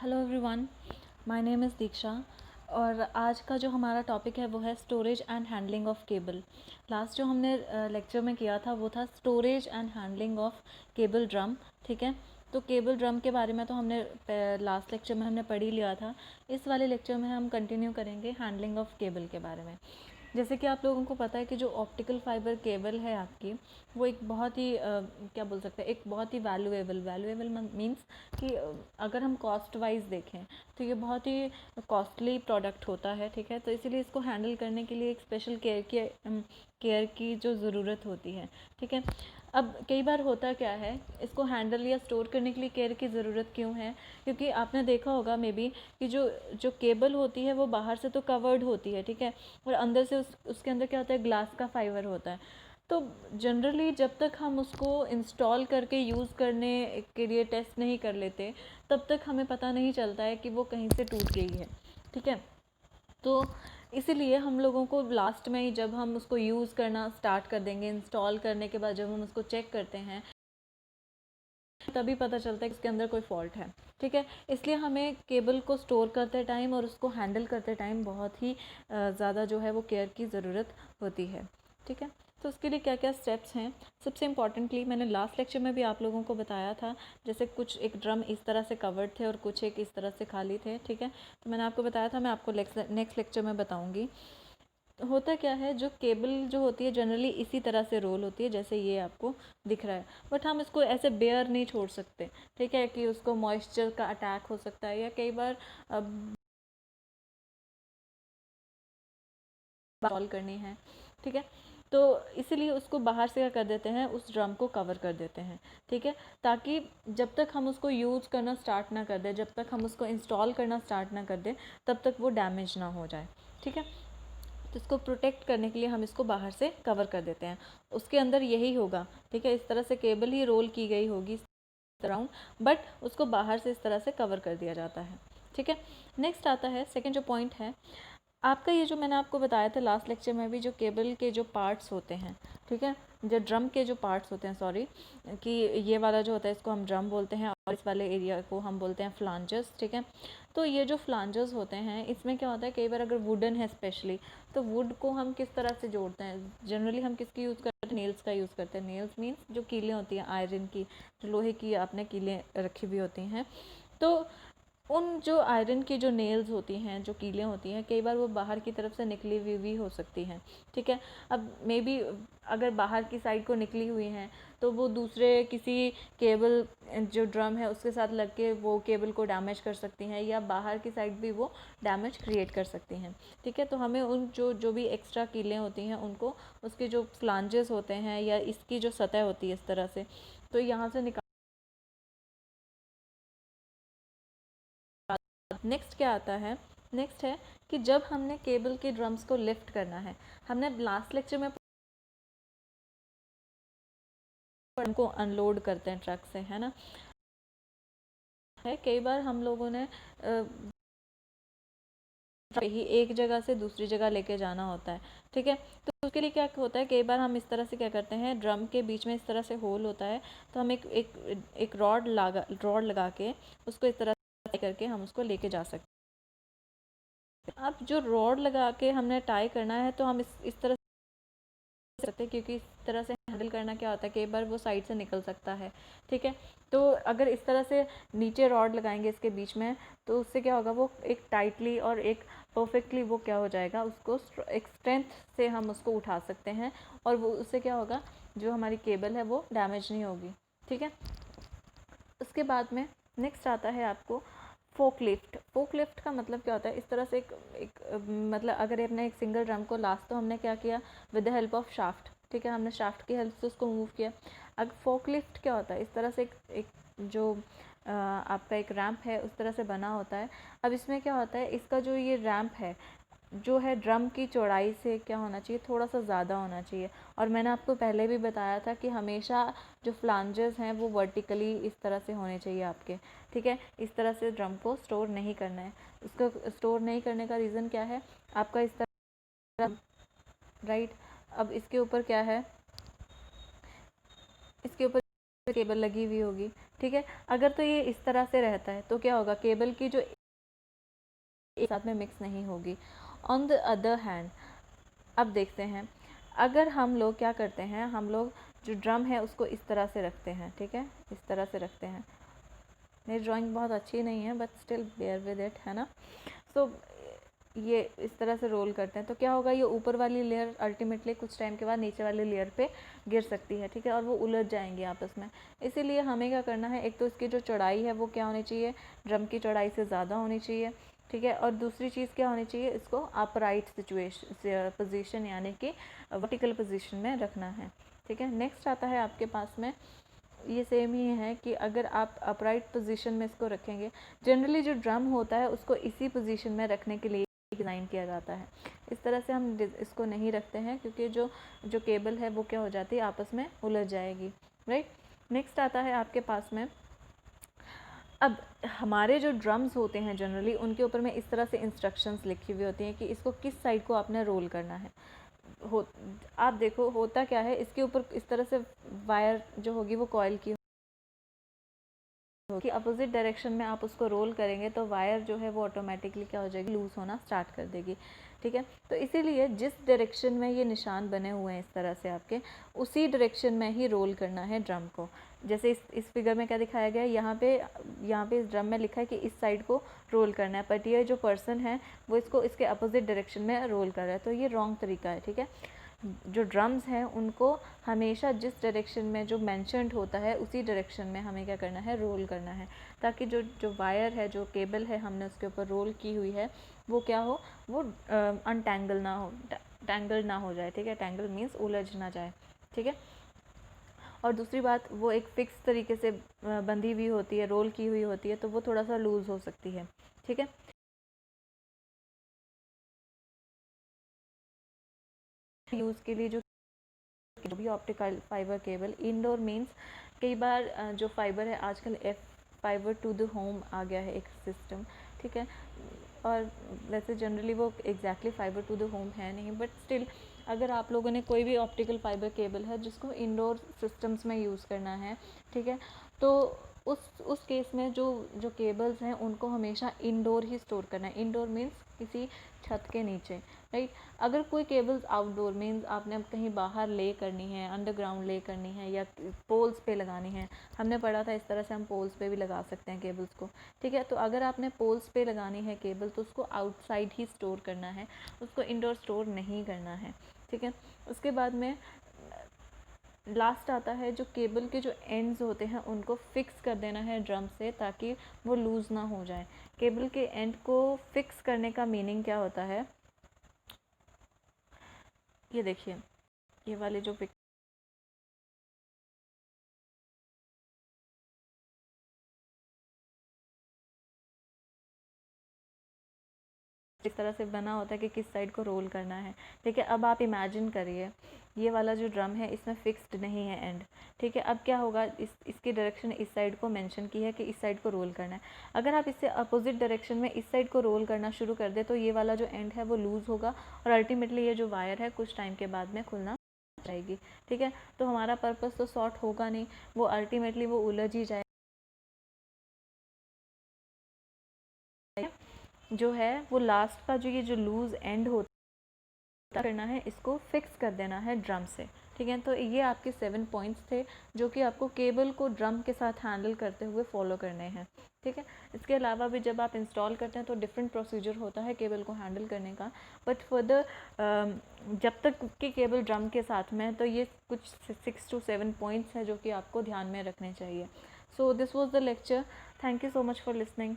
Hello everyone, my name is Diksha और आज का जो हमारा टॉपिक है वो है storage and handling of cable. Last जो हमने लेक्चर में किया था वो था storage and handling of cable drum. ठीक है, तो केबल ड्रम के बारे में तो हमने लास्ट लेक्चर में हमने पढ़ ही लिया था। इस वाले लेक्चर में हम कंटिन्यू करेंगे हैंडलिंग ऑफ केबल के बारे में। जैसे कि आप लोगों को पता है कि जो ऑप्टिकल फाइबर केबल है आपकी, वो एक बहुत ही क्या बोल सकते हैं, एक बहुत ही वैल्यूएबल मीन्स कि अगर हम कॉस्ट वाइज देखें तो ये बहुत ही कॉस्टली प्रोडक्ट होता है। ठीक है, तो इसीलिए इसको हैंडल करने के लिए एक स्पेशल केयर की जो ज़रूरत होती है। ठीक है, अब कई बार होता क्या है, इसको हैंडल या स्टोर करने के लिए केयर की ज़रूरत क्यों है? क्योंकि आपने देखा होगा मे बी कि जो जो केबल होती है वो बाहर से तो कवर्ड होती है। ठीक है, और अंदर से उसके अंदर क्या होता है, ग्लास का फाइबर होता है। तो जनरली जब तक हम उसको इंस्टॉल करके यूज़ करने के लिए टेस्ट नहीं कर लेते तब तक हमें पता नहीं चलता है कि वो कहीं से टूट गई है। ठीक है, तो इसीलिए हम लोगों को लास्ट में ही जब हम उसको यूज़ करना स्टार्ट कर देंगे, इंस्टॉल करने के बाद जब हम उसको चेक करते हैं तभी पता चलता है कि उसके अंदर कोई फॉल्ट है। ठीक है, इसलिए हमें केबल को स्टोर करते टाइम और उसको हैंडल करते टाइम बहुत ही ज़्यादा जो है वो केयर की ज़रूरत होती है। ठीक है, तो उसके लिए क्या क्या स्टेप्स हैं? सबसे इम्पॉर्टेंटली मैंने लास्ट लेक्चर में भी आप लोगों को बताया था, जैसे कुछ एक ड्रम इस तरह से कवर्ड थे और कुछ एक इस तरह से खाली थे। ठीक है, तो मैंने आपको बताया था, मैं आपको नेक्स्ट लेक्चर में बताऊँगी। होता क्या है, जो केबल जो होती है जनरली इसी तरह से रोल होती है जैसे ये आपको दिख रहा है, बट हम इसको ऐसे बेयर नहीं छोड़ सकते। ठीक है, कि उसको मॉइस्चर का अटैक हो सकता है या कई बार सॉल्व करनी है। ठीक है, तो इसीलिए उसको बाहर से क्या कर देते हैं, उस ड्रम को कवर कर देते हैं। ठीक है, ताकि जब तक हम उसको यूज़ करना स्टार्ट ना कर दें, जब तक हम उसको इंस्टॉल करना स्टार्ट ना कर दें, तब तक वो डैमेज ना हो जाए। ठीक है, तो इसको प्रोटेक्ट करने के लिए हम इसको बाहर से कवर कर देते हैं। उसके अंदर यही होगा। ठीक है, इस तरह से केबल ही रोल की गई होगी अराउंड, बट उसको बाहर से इस तरह से कवर कर दिया जाता है। ठीक है, नेक्स्ट आता है सेकंड जो पॉइंट है आपका, ये जो मैंने आपको बताया था लास्ट लेक्चर में भी, जो केबल के जो पार्ट्स होते हैं, ठीक है, जो ड्रम के जो पार्ट्स होते हैं, सॉरी, कि ये वाला जो होता है इसको हम ड्रम बोलते हैं और इस वाले एरिया को हम बोलते हैं फ्लांजर्स। ठीक है, तो ये जो फ्लांजर्स होते हैं इसमें क्या होता है, कई बार अगर वुडन है स्पेशली, तो वुड को हम किस तरह से जोड़ते हैं? जनरली हम किसकी यूज़ करते हैं? नेल्स का यूज़ करते हैं। नेल्स मीन्स जो कीलें होती हैं आयरन की, जो लोहे की आपने कीलें रखी हुई होती हैं, तो उन जो आयरन की जो नेल्स होती हैं, जो कीलें होती हैं, कई बार वो बाहर की तरफ से निकली हुई भी हो सकती हैं। ठीक है, अब मे बी अगर बाहर की साइड को निकली हुई हैं तो वो दूसरे किसी केबल जो ड्रम है उसके साथ लग के वो केबल को डैमेज कर सकती हैं, या बाहर की साइड भी वो डैमेज क्रिएट कर सकती हैं। ठीक है, तो हमें उन जो भी एक्स्ट्रा कीलें होती हैं उनको, उसके जो फ्लांजेस होते हैं या इसकी जो सतह होती है इस तरह से, तो यहाँ से निकाल। नेक्स्ट क्या आता है? नेक्स्ट है कि जब हमने केबल के ड्रम्स को लिफ्ट करना है, हमने लास्ट लेक्चर में उनको अनलोड करते हैं ट्रक से, है ना। है कई बार हम लोगों ने ही एक जगह से दूसरी जगह लेके जाना होता है। ठीक है, तो उसके लिए क्या होता है, कई बार हम इस तरह से क्या करते हैं, ड्रम के बीच में इस तरह से होल होता है, तो हम एक रॉड लगा के उसको इस तरह से करके हम उसको लेके जा सकते हैं। अब जो रॉड लगा के हमने टाई करना है तो हम इस तरह सकते हैं, क्योंकि इस तरह से हैंडल करना क्या होता है, कई बार वो साइड से निकल सकता है। ठीक है, तो अगर इस तरह से नीचे रॉड लगाएंगे इसके बीच में, तो उससे क्या होगा, वो एक टाइटली और एक परफेक्टली वो क्या हो जाएगा, उसको एक स्ट्रेंथ से हम उसको उठा सकते हैं और वो उससे क्या होगा, जो हमारी केबल है वो डैमेज नहीं होगी। ठीक है, उसके बाद में नेक्स्ट आता है आपको फोकलिफ्ट। फोकलिफ्ट का मतलब क्या होता है, इस तरह से एक मतलब अगर हमने एक सिंगल ड्रम को लास्ट तो हमने क्या किया, with the help of shaft. ठीक है, हमने शाफ्ट की हेल्प से उसको मूव किया। अब फोकलिफ्ट क्या होता है, इस तरह से एक जो आपका एक रैंप है उस तरह से बना होता है। अब इसमें क्या होता है, इसका जो ये रैंप है जो है ड्रम की चौड़ाई से क्या होना चाहिए, थोड़ा सा ज़्यादा होना चाहिए। और मैंने आपको पहले भी बताया था कि हमेशा जो फ्लांजेस हैं वो वर्टिकली इस तरह से होने चाहिए आपके। ठीक है, इस तरह से ड्रम को स्टोर नहीं करना है। उसको स्टोर नहीं करने का रीज़न क्या है आपका, इस तरह, राइट। अब इसके ऊपर क्या है, इसके ऊपर केबल लगी हुई होगी। ठीक है। अगर तो ये इस तरह से रहता है तो क्या होगा, केबल की जो एक साथ में मिक्स नहीं होगी। ऑन द अदर हैंड अब देखते हैं, अगर हम लोग क्या करते हैं, हम लोग जो ड्रम है उसको इस तरह से रखते हैं, ठीक है, इस तरह से रखते हैं। मेरी ड्राइंग बहुत अच्छी नहीं है but still bear with it, है ना। सो ये इस तरह से रोल करते हैं तो क्या होगा, ये ऊपर वाली लेयर अल्टीमेटली कुछ टाइम के बाद नीचे वाली लेयर पे गिर सकती है, ठीक है, और वो उलझ जाएंगी आपस में। इसीलिए हमें क्या करना है, एक तो इसकी जो चौड़ाई है वो क्या होनी चाहिए, ड्रम की चौड़ाई से ज़्यादा होनी चाहिए, ठीक है। और दूसरी चीज़ क्या होनी चाहिए, इसको अपराइट सिचुएशन पोजीशन यानी कि वर्टिकल पोजीशन में रखना है, ठीक है। नेक्स्ट आता है आपके पास में, ये सेम ही है कि अगर आप अपराइट पोजीशन में इसको रखेंगे, जनरली जो ड्रम होता है उसको इसी पोजीशन में रखने के लिए डिज़ाइन किया जाता है। इस तरह से हम इसको नहीं रखते हैं क्योंकि जो केबल है वो क्या हो जाती है, आपस में उलझ जाएगी, राइट। नेक्स्ट आता है आपके पास में, अब हमारे जो ड्रम्स होते हैं जनरली उनके ऊपर में इस तरह से इंस्ट्रक्शंस लिखी हुई होती हैं कि इसको किस साइड को आपने रोल करना है। आप देखो होता क्या है, इसके ऊपर इस तरह से वायर जो होगी वो कॉइल की कि अपोजिट डायरेक्शन में आप उसको रोल करेंगे तो वायर जो है वो ऑटोमेटिकली क्या हो जाएगी, लूज़ होना स्टार्ट कर देगी, ठीक है। तो इसीलिए जिस डायरेक्शन में ये निशान बने हुए हैं इस तरह से आपके, उसी डायरेक्शन में ही रोल करना है ड्रम को। जैसे इस फिगर में क्या दिखाया गया है, यहाँ पे इस ड्रम में लिखा है कि इस साइड को रोल करना है, बट ये जो पर्सन है वो इसको इसके अपोजिट डायरेक्शन में रोल कर रहा है, तो ये रॉन्ग तरीका है, ठीक है। जो ड्रम्स हैं उनको हमेशा जिस डायरेक्शन में जो मेंशन्ड होता है उसी डायरेक्शन में हमें क्या करना है, रोल करना है, ताकि जो वायर है, जो केबल है हमने उसके ऊपर रोल की हुई है वो क्या हो, वो अनटैंगल ना हो, टैंगल ना हो जाए, ठीक है। टैंगल मीन्स उलझ ना जाए, ठीक है। और दूसरी बात, वो एक फिक्स तरीके से बंधी हुई होती है, रोल की हुई होती है, तो वो थोड़ा सा लूज़ हो सकती है, ठीक है। यूज़ के लिए जो भी optical fibre cable indoor means, कई बार जो फाइबर है आजकल फाइबर टू द होम आ गया है एक सिस्टम, ठीक है। और वैसे जनरली वो exactly fiber to the home है नहीं, बट स्टिल अगर आप लोगों ने कोई भी ऑप्टिकल फाइबर केबल है जिसको इंडोर सिस्टम्स में यूज़ करना है, ठीक है, तो उस केस में जो केबल्स हैं उनको हमेशा इंडोर ही स्टोर करना है। इंडोर मीन्स किसी छत के नीचे, राइट। अगर कोई केबल्स आउटडोर मीन्स आपने कहीं बाहर ले करनी है, अंडरग्राउंड ले करनी है या पोल्स पे लगानी है, हमने पढ़ा था इस तरह से हम पोल्स पे भी लगा सकते हैं केबल्स को, ठीक है। तो अगर आपने पोल्स पे लगानी है केबल तो उसको आउटसाइड ही स्टोर करना है, उसको इंडोर स्टोर नहीं करना है, ठीक है। उसके बाद में लास्ट आता है, जो केबल के जो एंड्स होते हैं उनको फिक्स कर देना है ड्रम से ताकि वो लूज़ ना हो जाए। केबल के एंड को फिक्स करने का मीनिंग क्या होता है, ये देखिए, ये वाले जो इस तरह से बना होता है कि किस साइड को रोल करना है, ठीक है। अब आप इमेजिन करिए ये वाला जो ड्रम है इसमें फिक्स्ड नहीं है एंड, ठीक है। अब क्या होगा, इसकी डायरेक्शन इस साइड को मेंशन की है कि इस साइड को रोल करना है। अगर आप इससे अपोजिट डायरेक्शन में इस साइड को रोल करना शुरू कर दे तो ये वाला जो एंड है वो लूज़ होगा और अल्टीमेटली ये जो वायर है कुछ टाइम के बाद में खुलना जाएगी, ठीक है। तो हमारा पर्पस तो सॉर्ट होगा नहीं, वो अल्टीमेटली वो उलझ ही जाए, जो है वो लास्ट का जो लूज़ एंड होता करना है, इसको फिक्स कर देना है ड्रम से, ठीक है। तो ये आपके 7 पॉइंट्स थे जो कि आपको केबल को ड्रम के साथ हैंडल करते हुए फॉलो करने हैं, ठीक है। इसके अलावा भी जब आप इंस्टॉल करते हैं तो डिफरेंट प्रोसीजर होता है केबल को हैंडल करने का, बट फर्दर जब तक कि केबल ड्रम के साथ में है तो ये कुछ 6 to 7 पॉइंट्स हैं जो कि आपको ध्यान में रखने चाहिए। So this was the lecture, thank you so much for listening.